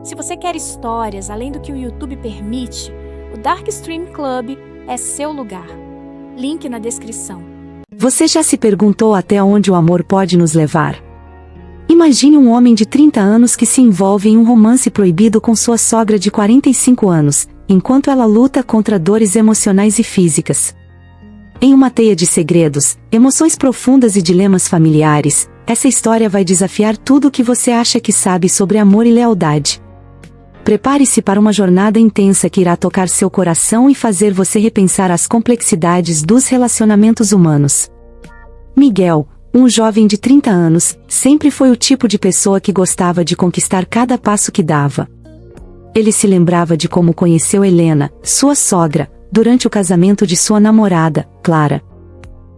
Se você quer histórias além do que o YouTube permite, o Dark Stream Club é seu lugar. Link na descrição. Você já se perguntou até onde o amor pode nos levar? Imagine um homem de 30 anos que se envolve em um romance proibido com sua sogra de 45 anos, enquanto ela luta contra dores emocionais e físicas. Em uma teia de segredos, emoções profundas e dilemas familiares, essa história vai desafiar tudo o que você acha que sabe sobre amor e lealdade. Prepare-se para uma jornada intensa que irá tocar seu coração e fazer você repensar as complexidades dos relacionamentos humanos. Miguel, um jovem de 30 anos, sempre foi o tipo de pessoa que gostava de conquistar cada passo que dava. Ele se lembrava de como conheceu Helena, sua sogra, durante o casamento de sua namorada, Clara.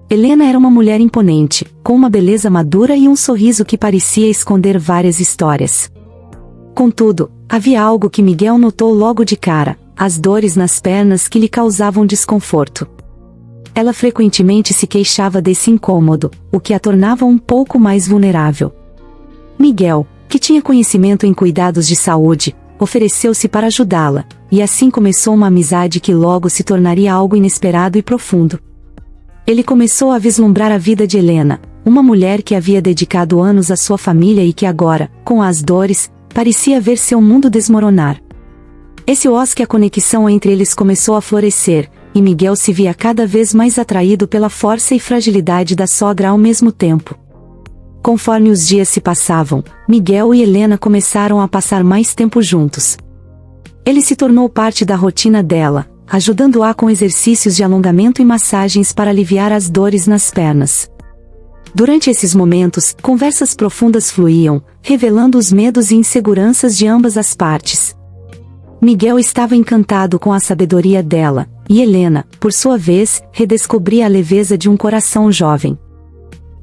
Helena era uma mulher imponente, com uma beleza madura e um sorriso que parecia esconder várias histórias. Contudo, havia algo que Miguel notou logo de cara: as dores nas pernas que lhe causavam desconforto. Ela frequentemente se queixava desse incômodo, o que a tornava um pouco mais vulnerável. Miguel, que tinha conhecimento em cuidados de saúde, ofereceu-se para ajudá-la, e assim começou uma amizade que logo se tornaria algo inesperado e profundo. Ele começou a vislumbrar a vida de Helena, uma mulher que havia dedicado anos à sua família e que agora, com as dores, parecia ver seu mundo desmoronar. Esse que a conexão entre eles começou a florescer, e Miguel se via cada vez mais atraído pela força e fragilidade da sogra ao mesmo tempo. Conforme os dias se passavam, Miguel e Helena começaram a passar mais tempo juntos. Ele se tornou parte da rotina dela, ajudando-a com exercícios de alongamento e massagens para aliviar as dores nas pernas. Durante esses momentos, conversas profundas fluíam, revelando os medos e inseguranças de ambas as partes. Miguel estava encantado com a sabedoria dela, e Helena, por sua vez, redescobria a leveza de um coração jovem.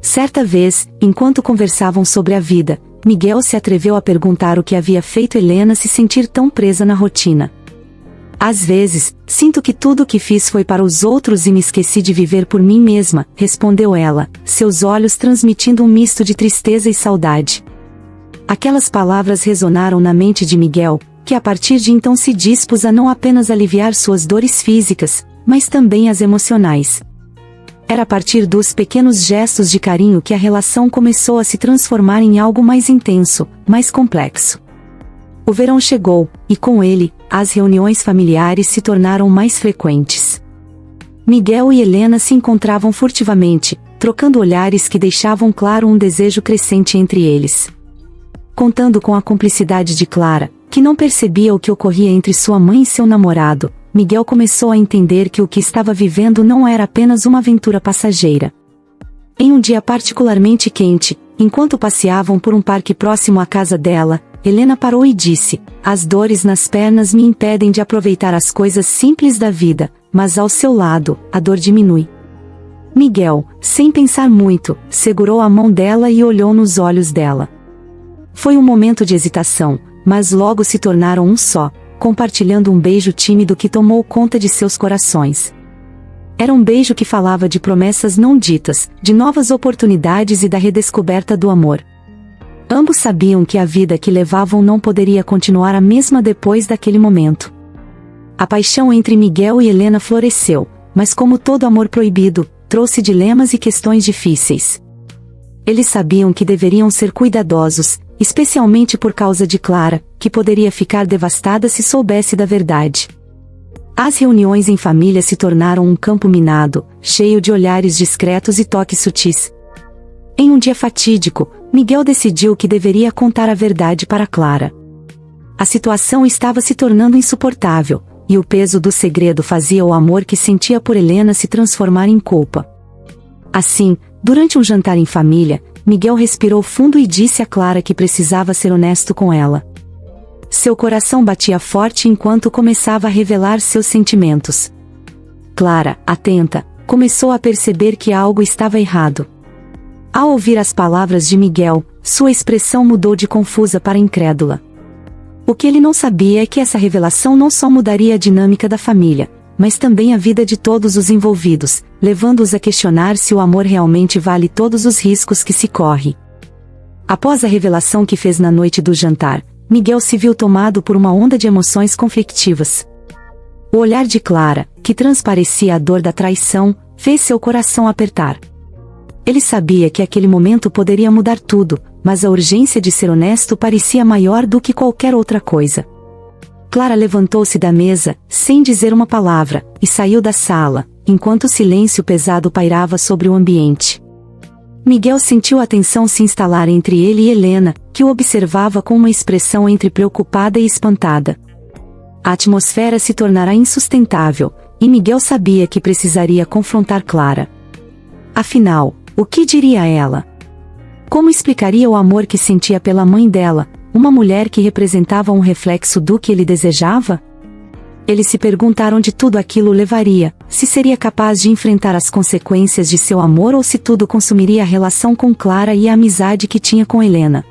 Certa vez, enquanto conversavam sobre a vida, Miguel se atreveu a perguntar o que havia feito Helena se sentir tão presa na rotina. Às vezes, sinto que tudo o que fiz foi para os outros e me esqueci de viver por mim mesma, respondeu ela, seus olhos transmitindo um misto de tristeza e saudade. Aquelas palavras ressonaram na mente de Miguel, que a partir de então se dispôs a não apenas aliviar suas dores físicas, mas também as emocionais. Era a partir dos pequenos gestos de carinho que a relação começou a se transformar em algo mais intenso, mais complexo. O verão chegou, e com ele, as reuniões familiares se tornaram mais frequentes. Miguel e Helena se encontravam furtivamente, trocando olhares que deixavam claro um desejo crescente entre eles. Contando com a cumplicidade de Clara, que não percebia o que ocorria entre sua mãe e seu namorado, Miguel começou a entender que o que estava vivendo não era apenas uma aventura passageira. Em um dia particularmente quente, enquanto passeavam por um parque próximo à casa dela, Helena parou e disse: as dores nas pernas me impedem de aproveitar as coisas simples da vida, mas ao seu lado, a dor diminui. Miguel, sem pensar muito, segurou a mão dela e olhou nos olhos dela. Foi um momento de hesitação, mas logo se tornaram um só, compartilhando um beijo tímido que tomou conta de seus corações. Era um beijo que falava de promessas não ditas, de novas oportunidades e da redescoberta do amor. Ambos sabiam que a vida que levavam não poderia continuar a mesma depois daquele momento. A paixão entre Miguel e Helena floresceu, mas como todo amor proibido, trouxe dilemas e questões difíceis. Eles sabiam que deveriam ser cuidadosos, especialmente por causa de Clara, que poderia ficar devastada se soubesse da verdade. As reuniões em família se tornaram um campo minado, cheio de olhares discretos e toques sutis. Em um dia fatídico, Miguel decidiu que deveria contar a verdade para Clara. A situação estava se tornando insuportável, e o peso do segredo fazia o amor que sentia por Helena se transformar em culpa. Assim, durante um jantar em família, Miguel respirou fundo e disse a Clara que precisava ser honesto com ela. Seu coração batia forte enquanto começava a revelar seus sentimentos. Clara, atenta, começou a perceber que algo estava errado. Ao ouvir as palavras de Miguel, sua expressão mudou de confusa para incrédula. O que ele não sabia é que essa revelação não só mudaria a dinâmica da família, mas também a vida de todos os envolvidos, levando-os a questionar se o amor realmente vale todos os riscos que se corre. Após a revelação que fez na noite do jantar, Miguel se viu tomado por uma onda de emoções conflictivas. O olhar de Clara, que transparecia a dor da traição, fez seu coração apertar. Ele sabia que aquele momento poderia mudar tudo, mas a urgência de ser honesto parecia maior do que qualquer outra coisa. Clara levantou-se da mesa, sem dizer uma palavra, e saiu da sala, enquanto o silêncio pesado pairava sobre o ambiente. Miguel sentiu a tensão se instalar entre ele e Helena, que o observava com uma expressão entre preocupada e espantada. A atmosfera se tornara insustentável, e Miguel sabia que precisaria confrontar Clara. Afinal, o que diria ela? Como explicaria o amor que sentia pela mãe dela, uma mulher que representava um reflexo do que ele desejava? Ele se perguntara onde tudo aquilo o levaria, se seria capaz de enfrentar as consequências de seu amor ou se tudo consumiria a relação com Clara e a amizade que tinha com Helena.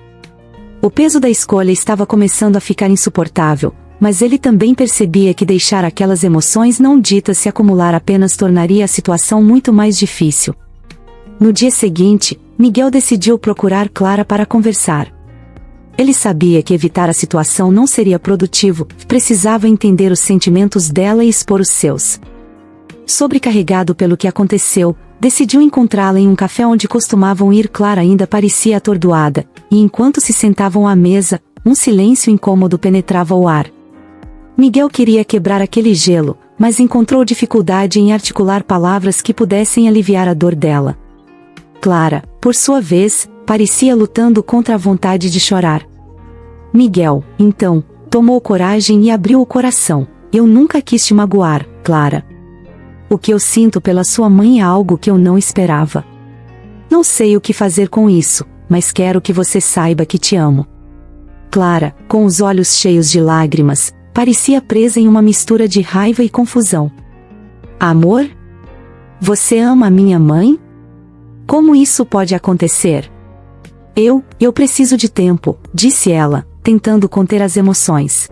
O peso da escolha estava começando a ficar insuportável, mas ele também percebia que deixar aquelas emoções não ditas se acumular apenas tornaria a situação muito mais difícil. No dia seguinte, Miguel decidiu procurar Clara para conversar. Ele sabia que evitar a situação não seria produtivo, precisava entender os sentimentos dela e expor os seus. Sobrecarregado pelo que aconteceu, decidiu encontrá-la em um café onde costumavam ir. Clara ainda parecia atordoada, e enquanto se sentavam à mesa, um silêncio incômodo penetrava o ar. Miguel queria quebrar aquele gelo, mas encontrou dificuldade em articular palavras que pudessem aliviar a dor dela. Clara, por sua vez, parecia lutando contra a vontade de chorar. Miguel, então, tomou coragem e abriu o coração. Eu nunca quis te magoar, Clara. O que eu sinto pela sua mãe é algo que eu não esperava. Não sei o que fazer com isso, mas quero que você saiba que te amo. Clara, com os olhos cheios de lágrimas, parecia presa em uma mistura de raiva e confusão. Amor? Você ama a minha mãe? Como isso pode acontecer? Eu preciso de tempo, disse ela, tentando conter as emoções.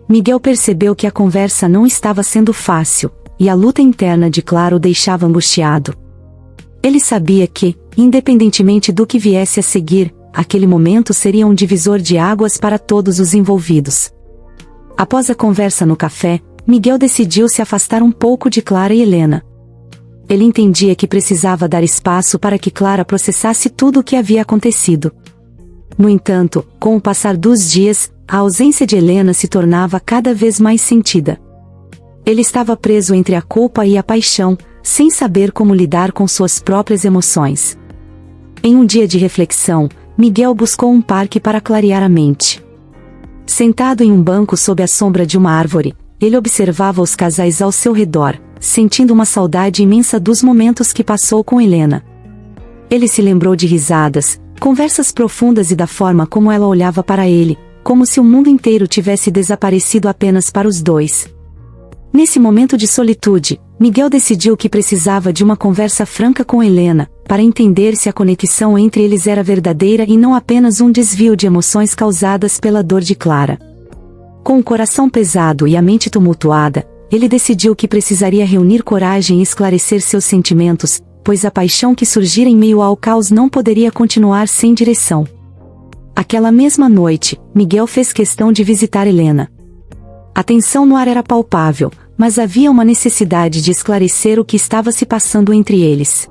Miguel percebeu que a conversa não estava sendo fácil, e a luta interna de Clara o deixava angustiado. Ele sabia que, independentemente do que viesse a seguir, aquele momento seria um divisor de águas para todos os envolvidos. Após a conversa no café, Miguel decidiu se afastar um pouco de Clara e Helena. Ele entendia que precisava dar espaço para que Clara processasse tudo o que havia acontecido. No entanto, com o passar dos dias, a ausência de Helena se tornava cada vez mais sentida. Ele estava preso entre a culpa e a paixão, sem saber como lidar com suas próprias emoções. Em um dia de reflexão, Miguel buscou um parque para clarear a mente. Sentado em um banco sob a sombra de uma árvore, ele observava os casais ao seu redor, sentindo uma saudade imensa dos momentos que passou com Helena. Ele se lembrou de risadas, conversas profundas e da forma como ela olhava para ele, como se o mundo inteiro tivesse desaparecido apenas para os dois. Nesse momento de solitude, Miguel decidiu que precisava de uma conversa franca com Helena, para entender se a conexão entre eles era verdadeira e não apenas um desvio de emoções causadas pela dor de Clara. Com o coração pesado e a mente tumultuada, ele decidiu que precisaria reunir coragem e esclarecer seus sentimentos, pois a paixão que surgira em meio ao caos não poderia continuar sem direção. Aquela mesma noite, Miguel fez questão de visitar Helena. A tensão no ar era palpável, mas havia uma necessidade de esclarecer o que estava se passando entre eles.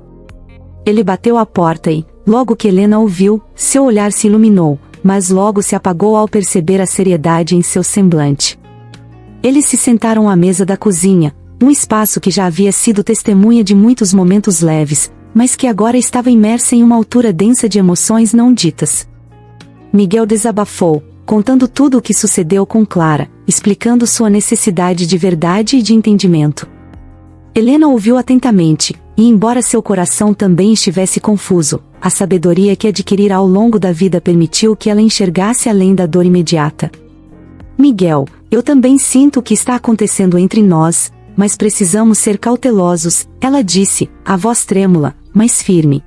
Ele bateu à porta e, logo que Helena ouviu, seu olhar se iluminou, mas logo se apagou ao perceber a seriedade em seu semblante. Eles se sentaram à mesa da cozinha, um espaço que já havia sido testemunha de muitos momentos leves, mas que agora estava imersa em uma altura densa de emoções não ditas. Miguel desabafou, contando tudo o que sucedeu com Clara, explicando sua necessidade de verdade e de entendimento. Helena ouviu atentamente, e embora seu coração também estivesse confuso, a sabedoria que adquirira ao longo da vida permitiu que ela enxergasse além da dor imediata. Miguel, eu também sinto o que está acontecendo entre nós, mas precisamos ser cautelosos, ela disse, a voz trêmula, mas firme.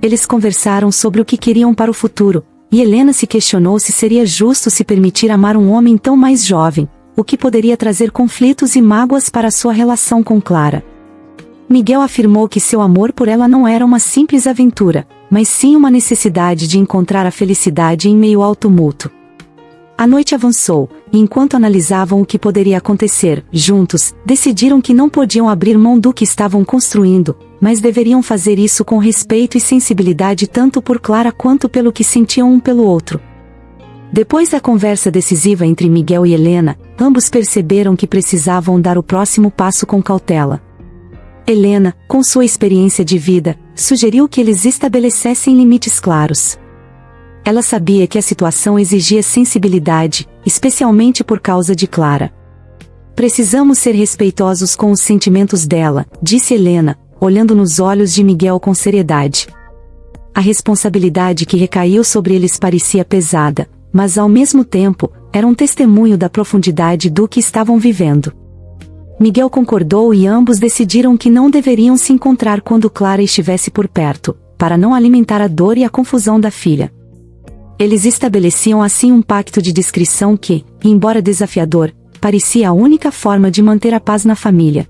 Eles conversaram sobre o que queriam para o futuro, e Helena se questionou se seria justo se permitir amar um homem tão mais jovem, o que poderia trazer conflitos e mágoas para sua relação com Clara. Miguel afirmou que seu amor por ela não era uma simples aventura, mas sim uma necessidade de encontrar a felicidade em meio ao tumulto. A noite avançou, e enquanto analisavam o que poderia acontecer, juntos, decidiram que não podiam abrir mão do que estavam construindo, mas deveriam fazer isso com respeito e sensibilidade tanto por Clara quanto pelo que sentiam um pelo outro. Depois da conversa decisiva entre Miguel e Helena, ambos perceberam que precisavam dar o próximo passo com cautela. Helena, com sua experiência de vida, sugeriu que eles estabelecessem limites claros. Ela sabia que a situação exigia sensibilidade, especialmente por causa de Clara. Precisamos ser respeitosos com os sentimentos dela, disse Helena, olhando nos olhos de Miguel com seriedade. A responsabilidade que recaiu sobre eles parecia pesada, mas ao mesmo tempo, era um testemunho da profundidade do que estavam vivendo. Miguel concordou e ambos decidiram que não deveriam se encontrar quando Clara estivesse por perto, para não alimentar a dor e a confusão da filha. Eles estabeleciam assim um pacto de discrição que, embora desafiador, parecia a única forma de manter a paz na família.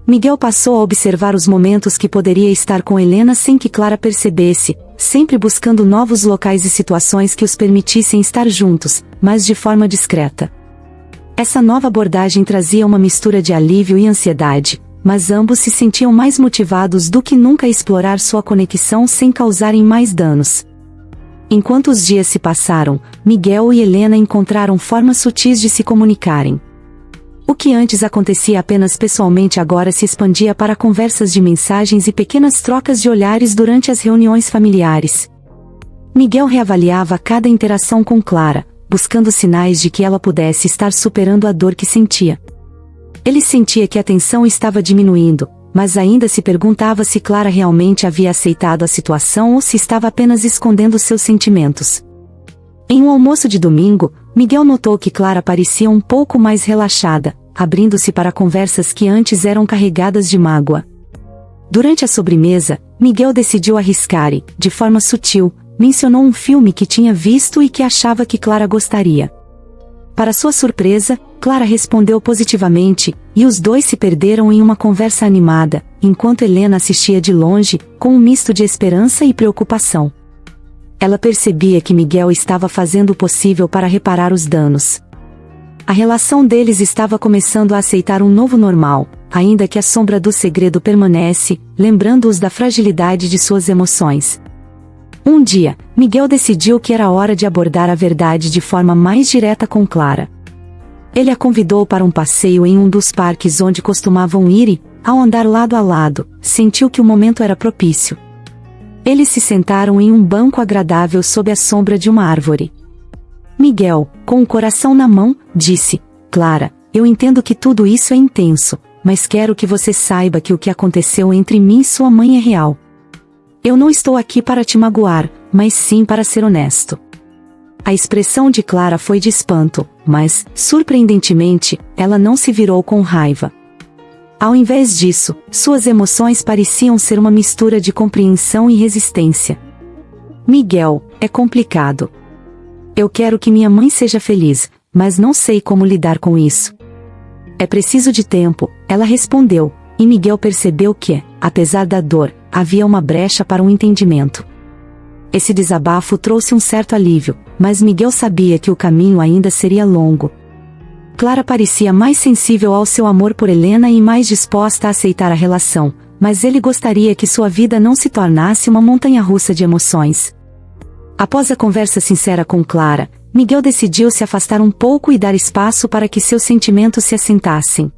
Miguel passou a observar os momentos que poderia estar com Helena sem que Clara percebesse, sempre buscando novos locais e situações que os permitissem estar juntos, mas de forma discreta. Essa nova abordagem trazia uma mistura de alívio e ansiedade, mas ambos se sentiam mais motivados do que nunca a explorar sua conexão sem causarem mais danos. Enquanto os dias se passaram, Miguel e Helena encontraram formas sutis de se comunicarem. O que antes acontecia apenas pessoalmente agora se expandia para conversas de mensagens e pequenas trocas de olhares durante as reuniões familiares. Miguel reavaliava cada interação com Clara, buscando sinais de que ela pudesse estar superando a dor que sentia. Ele sentia que a tensão estava diminuindo, mas ainda se perguntava se Clara realmente havia aceitado a situação ou se estava apenas escondendo seus sentimentos. Em um almoço de domingo, Miguel notou que Clara parecia um pouco mais relaxada, abrindo-se para conversas que antes eram carregadas de mágoa. Durante a sobremesa, Miguel decidiu arriscar e, de forma sutil, mencionou um filme que tinha visto e que achava que Clara gostaria. Para sua surpresa, Clara respondeu positivamente, e os dois se perderam em uma conversa animada, enquanto Helena assistia de longe, com um misto de esperança e preocupação. Ela percebia que Miguel estava fazendo o possível para reparar os danos. A relação deles estava começando a aceitar um novo normal, ainda que a sombra do segredo permanece, lembrando-os da fragilidade de suas emoções. Um dia, Miguel decidiu que era hora de abordar a verdade de forma mais direta com Clara. Ele a convidou para um passeio em um dos parques onde costumavam ir e, ao andar lado a lado, sentiu que o momento era propício. Eles se sentaram em um banco agradável sob a sombra de uma árvore. Miguel, com o coração na mão, disse: Clara, eu entendo que tudo isso é intenso, mas quero que você saiba que o que aconteceu entre mim e sua mãe é real. Eu não estou aqui para te magoar, mas sim para ser honesto. A expressão de Clara foi de espanto, mas, surpreendentemente, ela não se virou com raiva. Ao invés disso, suas emoções pareciam ser uma mistura de compreensão e resistência. Miguel, é complicado. Eu quero que minha mãe seja feliz, mas não sei como lidar com isso. É preciso de tempo, ela respondeu, e Miguel percebeu que, apesar da dor, havia uma brecha para um entendimento. Esse desabafo trouxe um certo alívio, mas Miguel sabia que o caminho ainda seria longo. Clara parecia mais sensível ao seu amor por Helena e mais disposta a aceitar a relação, mas ele gostaria que sua vida não se tornasse uma montanha-russa de emoções. Após a conversa sincera com Clara, Miguel decidiu se afastar um pouco e dar espaço para que seus sentimentos se assentassem.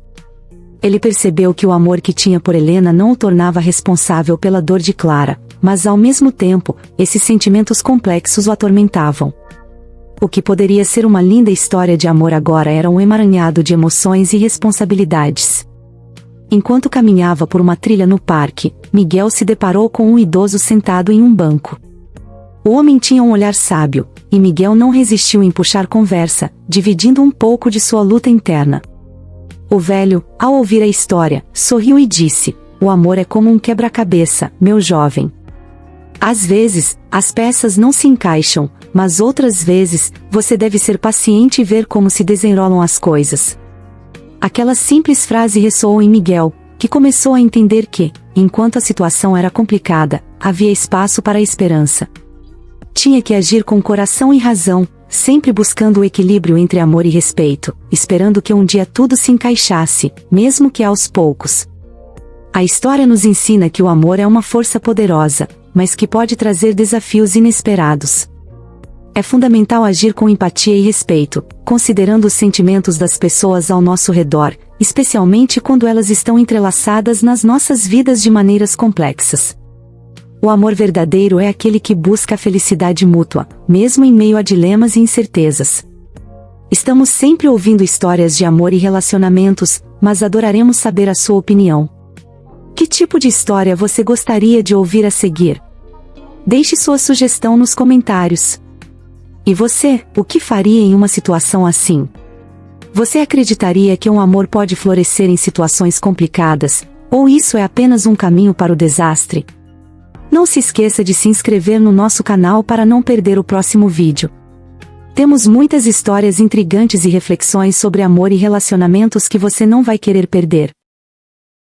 Ele percebeu que o amor que tinha por Helena não o tornava responsável pela dor de Clara, mas ao mesmo tempo, esses sentimentos complexos o atormentavam. O que poderia ser uma linda história de amor agora era um emaranhado de emoções e responsabilidades. Enquanto caminhava por uma trilha no parque, Miguel se deparou com um idoso sentado em um banco. O homem tinha um olhar sábio, e Miguel não resistiu em puxar conversa, dividindo um pouco de sua luta interna. O velho, ao ouvir a história, sorriu e disse: "O amor é como um quebra-cabeça, meu jovem. Às vezes, as peças não se encaixam, mas outras vezes, você deve ser paciente e ver como se desenrolam as coisas." Aquela simples frase ressoou em Miguel, que começou a entender que, enquanto a situação era complicada, havia espaço para a esperança. Tinha que agir com coração e razão, sempre buscando o equilíbrio entre amor e respeito, esperando que um dia tudo se encaixasse, mesmo que aos poucos. A história nos ensina que o amor é uma força poderosa, mas que pode trazer desafios inesperados. É fundamental agir com empatia e respeito, considerando os sentimentos das pessoas ao nosso redor, especialmente quando elas estão entrelaçadas nas nossas vidas de maneiras complexas. O amor verdadeiro é aquele que busca a felicidade mútua, mesmo em meio a dilemas e incertezas. Estamos sempre ouvindo histórias de amor e relacionamentos, mas adoraremos saber a sua opinião. Que tipo de história você gostaria de ouvir a seguir? Deixe sua sugestão nos comentários. E você, o que faria em uma situação assim? Você acreditaria que um amor pode florescer em situações complicadas, ou isso é apenas um caminho para o desastre? Não se esqueça de se inscrever no nosso canal para não perder o próximo vídeo. Temos muitas histórias intrigantes e reflexões sobre amor e relacionamentos que você não vai querer perder.